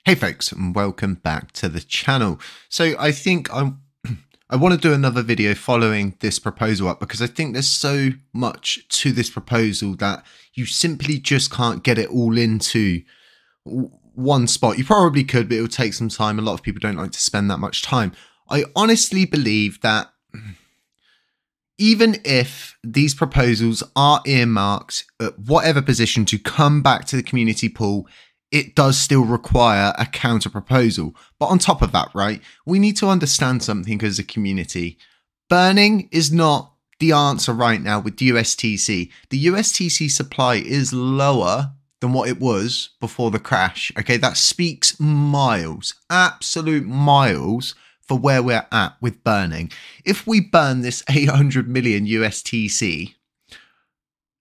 Hey folks, and welcome back to the channel. So I think I want to do another video following this proposal up because I think there's so much to this proposal that you simply just can't get it all into one spot. You probably could, but it will take some time. A lot of people don't like to spend that much time. I honestly believe that even if these proposals are earmarked at whatever position to come back to the community pool, it does still require a counter proposal. But on top of that, right, we need to understand something as a community. Burning is not the answer right now with USTC. The USTC supply is lower than what it was before the crash. Okay, that speaks miles, absolute miles for where we're at with burning. If we burn this 800 million USTC,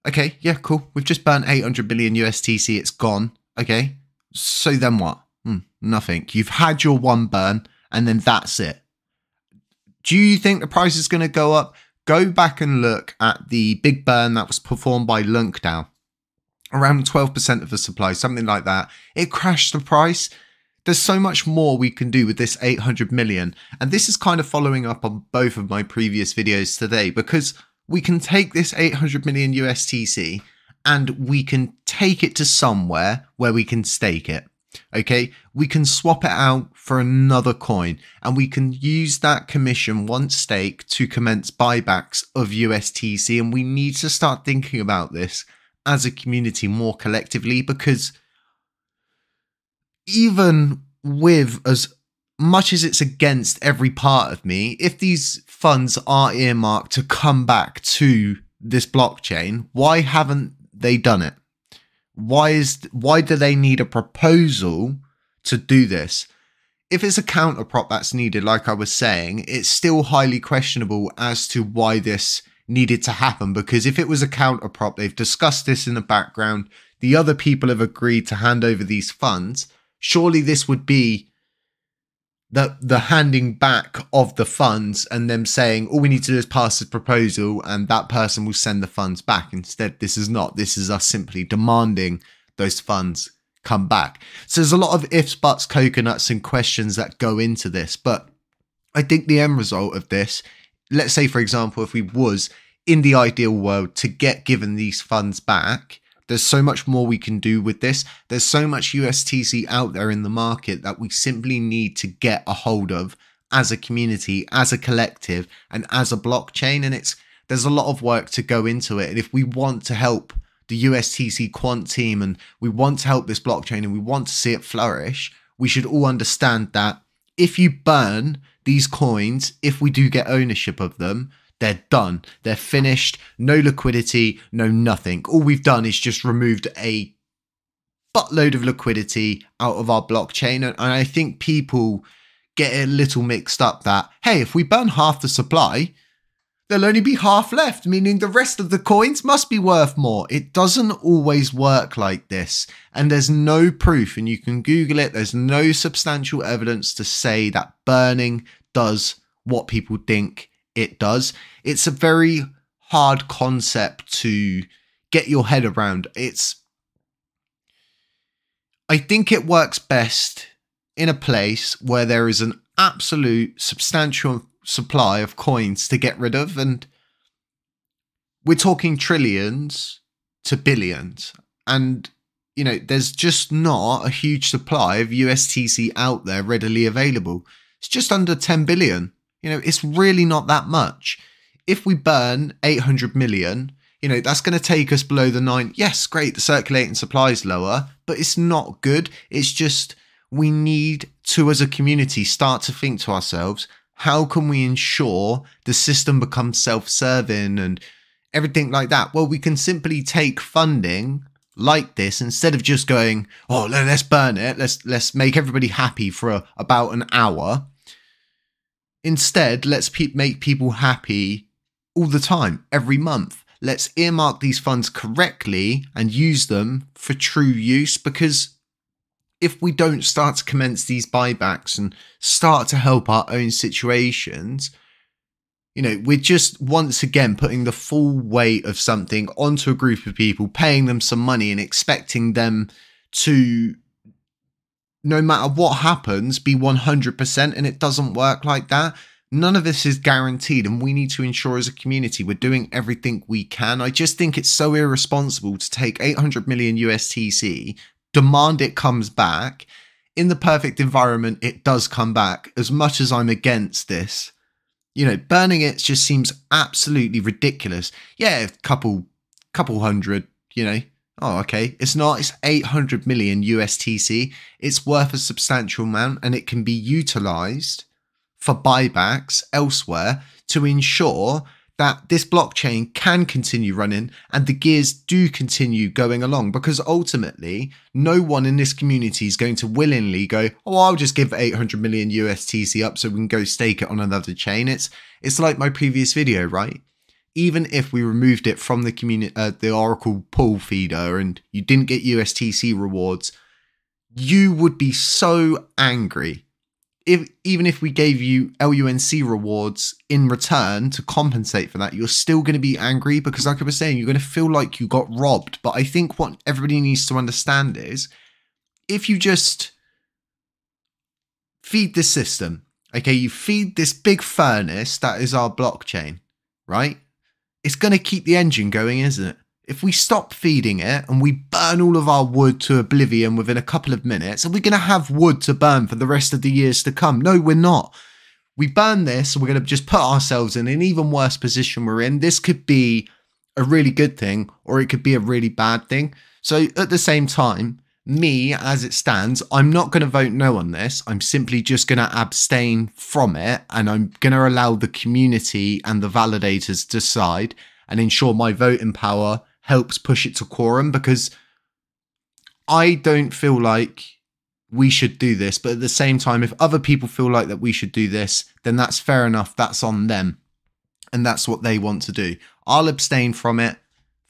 okay, yeah, cool. We've just burned 800 million USTC. It's gone. Okay, so then what? Nothing. You've had your one burn and then that's it. Do you think the price is going to go up? Go back and look at the big burn that was performed by LUNC now. Around 12% of the supply, something like that. It crashed the price. There's so much more we can do with this 800 million. And this is kind of following up on both of my previous videos today, because we can take this 800 million USTC and we can take it to somewhere where we can stake it. Okay, we can swap it out for another coin and we can use that commission once staked to commence buybacks of USTC. And we need to start thinking about this as a community more collectively, because even with as much as it's against every part of me, if these funds are earmarked to come back to this blockchain, why haven't they done it? Why do they need a proposal to do this? If it's a counter prop that's needed, like I was saying, it's still highly questionable as to why this needed to happen. Because if it was a counter prop, they've discussed this in the background, the other people have agreed to hand over these funds. Surely this would be the handing back of the funds and them saying, all we need to do is pass this proposal and that person will send the funds back. Instead, this is not. This is us simply demanding those funds come back. So there's a lot of ifs, buts, coconuts and questions that go into this. But I think the end result of this, let's say, for example, if we was in the ideal world to get given these funds back, there's so much more we can do with this. There's so much USTC out there in the market that we simply need to get a hold of as a community, as a collective, and as a blockchain. And there's a lot of work to go into it. And if we want to help the USTC quant team and we want to help this blockchain and we want to see it flourish, we should all understand that if you burn these coins, if we do get ownership of them, they're done. They're finished. No liquidity, no nothing. All we've done is just removed a buttload of liquidity out of our blockchain. And I think people get a little mixed up that, hey, if we burn half the supply, there'll only be half left, meaning the rest of the coins must be worth more. It doesn't always work like this. And there's no proof, and you can Google it. There's no substantial evidence to say that burning does what people think it does. It's a very hard concept to get your head around. I think it works best in a place where there is an absolute substantial supply of coins to get rid of. And we're talking trillions to billions. And, you know, there's just not a huge supply of USTC out there readily available. It's just under 10 billion. You know, it's really not that much. If we burn 800 million, you know, that's going to take us below the 9. Yes, great. The circulating supply is lower, but it's not good. It's just we need to, as a community, start to think to ourselves, how can we ensure the system becomes self-serving and everything like that? Well, we can simply take funding like this instead of just going, oh, let's burn it. Let's make everybody happy for about an hour. Instead, let's make people happy all the time, every month. Let's earmark these funds correctly and use them for true use, because if we don't start to commence these buybacks and start to help our own situations, you know, we're just once again putting the full weight of something onto a group of people, paying them some money and expecting them to no matter what happens, be 100%, and it doesn't work like that. None of this is guaranteed, and we need to ensure as a community we're doing everything we can. I just think it's so irresponsible to take 800 million USTC, demand it comes back. In the perfect environment, it does come back. As much as I'm against this, burning it just seems absolutely ridiculous. Yeah, a couple hundred, Oh, okay. It's not. It's 800 million USTC. It's worth a substantial amount, and it can be utilized for buybacks elsewhere to ensure that this blockchain can continue running and the gears do continue going along, because ultimately no one in this community is going to willingly go, oh, I'll just give 800 million USTC up so we can go stake it on another chain. It's like my previous video, right? Even if we removed it from the community, the Oracle pool feeder, and you didn't get USTC rewards, you would be so angry. Even if we gave you LUNC rewards in return to compensate for that, you're still going to be angry, because like I was saying, you're going to feel like you got robbed. But I think what everybody needs to understand is, if you just feed this system, okay, you feed this big furnace that is our blockchain, right? It's going to keep the engine going, isn't it? If we stop feeding it and we burn all of our wood to oblivion within a couple of minutes, are we going to have wood to burn for the rest of the years to come? No, we're not. We burn this and we're going to just put ourselves in an even worse position we're in. This could be a really good thing, or it could be a really bad thing. So at the same time, me, as it stands, I'm not going to vote no on this. I'm simply just going to abstain from it, and I'm going to allow the community and the validators decide and ensure my voting power helps push it to quorum, because I don't feel like we should do this. But at the same time, if other people feel like that we should do this, then that's fair enough. That's on them, and that's what they want to do. I'll abstain from it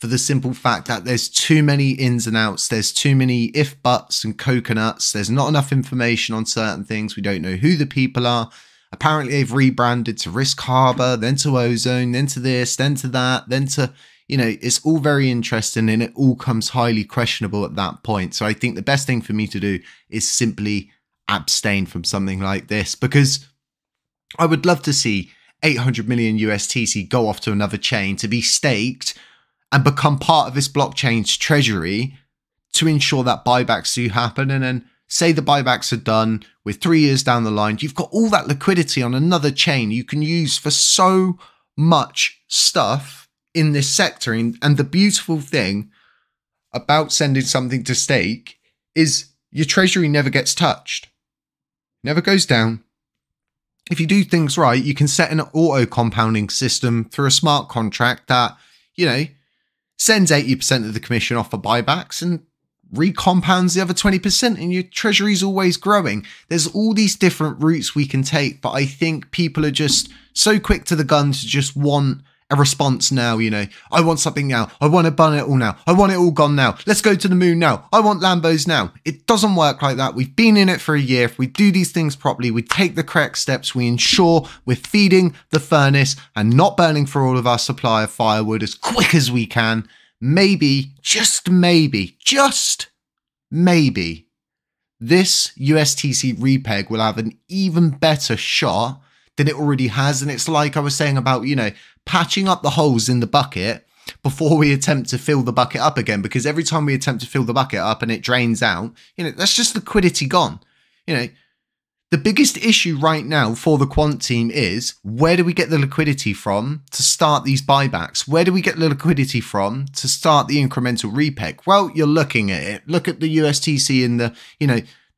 for the simple fact that there's too many ins and outs. There's too many if, buts and coconuts. There's not enough information on certain things. We don't know who the people are. Apparently they've rebranded to Risk Harbor, then to Ozone, then to this, then to that, then to, it's all very interesting, and it all comes highly questionable at that point. So I think the best thing for me to do is simply abstain from something like this, because I would love to see 800 million USTC go off to another chain to be staked and become part of this blockchain's treasury to ensure that buybacks do happen. And then say the buybacks are done with 3 years down the line, you've got all that liquidity on another chain you can use for so much stuff in this sector. And the beautiful thing about sending something to stake is your treasury never gets touched, never goes down. If you do things right, you can set an auto compounding system through a smart contract that, sends 80% of the commission off for buybacks and recompounds the other 20%, and your treasury's always growing. There's all these different routes we can take, but I think people are just so quick to the gun to just want a response now. I want something now. I want to burn it all now. I want it all gone now. Let's go to the moon now. I want Lambos now. It doesn't work like that. We've been in it for a year. If we do these things properly, we take the correct steps, we ensure we're feeding the furnace and not burning for all of our supply of firewood as quick as we can, maybe, just maybe, this USTC REPEG will have an even better shot than it already has. And it's like I was saying about, patching up the holes in the bucket before we attempt to fill the bucket up again, because every time we attempt to fill the bucket up and it drains out, that's just liquidity gone. The biggest issue right now for the quant team is, where do we get the liquidity from to start these buybacks? Where do we get the liquidity from to start the incremental REPEG? Well, you're looking at it. Look at the USTC and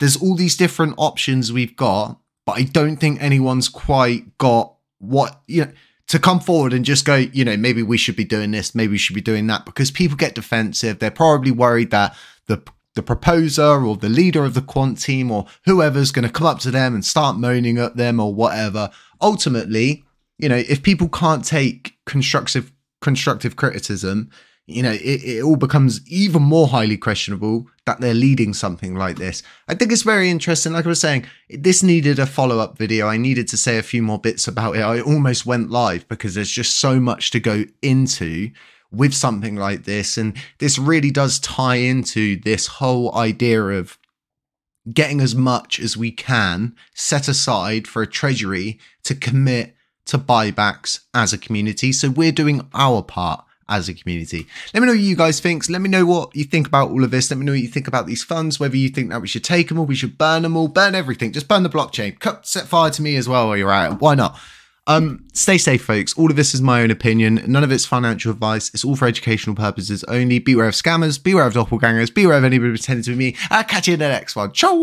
there's all these different options we've got, but I don't think anyone's quite got what, to come forward and just go, maybe we should be doing this, maybe we should be doing that, because people get defensive. They're probably worried that the proposer or the leader of the quant team or whoever's going to come up to them and start moaning at them or whatever. Ultimately, if people can't take constructive criticism, it all becomes even more highly questionable that they're leading something like this. I think it's very interesting. Like I was saying, this needed a follow-up video. I needed to say a few more bits about it. I almost went live because there's just so much to go into with something like this. And this really does tie into this whole idea of, getting as much as we can set aside for a treasury to commit to buybacks as a community. So we're doing our part as a community. Let me know what you guys think. Let me know what you think about all of this. Let me know what you think about these funds, whether you think that we should take them all, we should burn them all, burn everything. Just burn the blockchain. Set fire to me as well while you're at it. Why not? Stay safe, folks. All of this is my own opinion. None of it's financial advice. It's all for educational purposes only. Beware of scammers. Beware of doppelgangers. Beware of anybody pretending to be me. I'll catch you in the next one. Ciao!